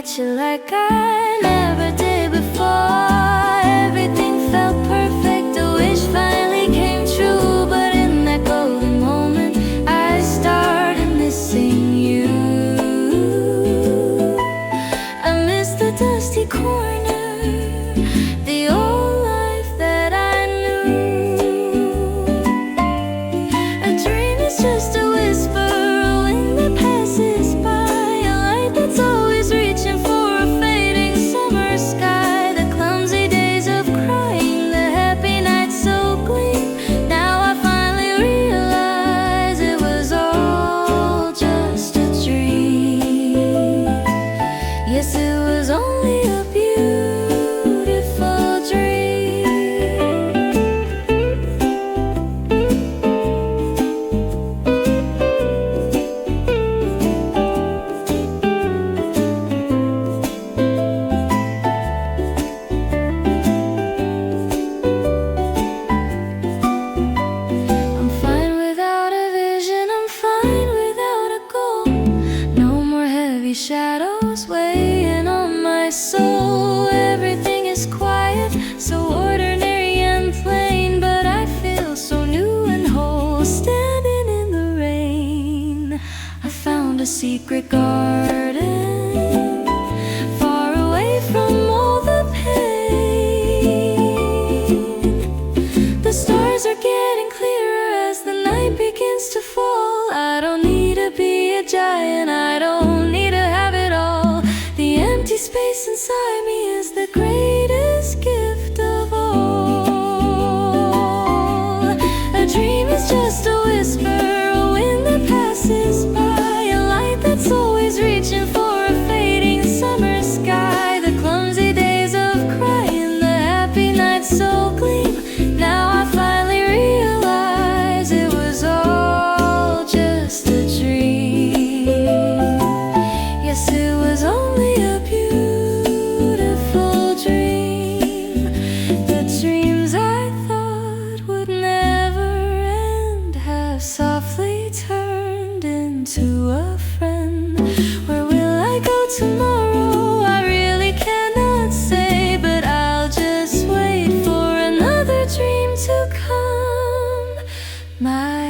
at you like I never did before. Everything felt perfect, a wish finally came true. But in that golden moment, I started missing you. I miss the dusty corner, the old life that I knew. A dream is just a whisper, a wind that passes by, a light that's always reaching for a fading summer sky. The clumsy days of crying, the happy nights so gleam. Now I finally realize it was all just a dream. Yes, it was only a beautiful dream. I'm fine without a vision, I'm fine without a goal. No more heavy shadows weighing on my soul. Everything is quiet, so ordinary and plain, but I feel so new and whole. Standing in the rain, I found a secret garden, far away from all the pain. The stars are getting clearer as the night begins to fall. I don't need to be a giant, I don't need to have it all. The empty space inside me is the greatest gift of all. A dream is just a whisper, a wind that passes by, a light that's always reaching for a fading summer sky. The clumsy days of crying, the happy nights so gleam. Now I finally realize it was all just a dream. Yes, it was only a beautiful dream. The dreams I thought would never end have softly turned into a friend. Where will I go tomorrow? I really cannot say, but I'll just wait for another dream to come my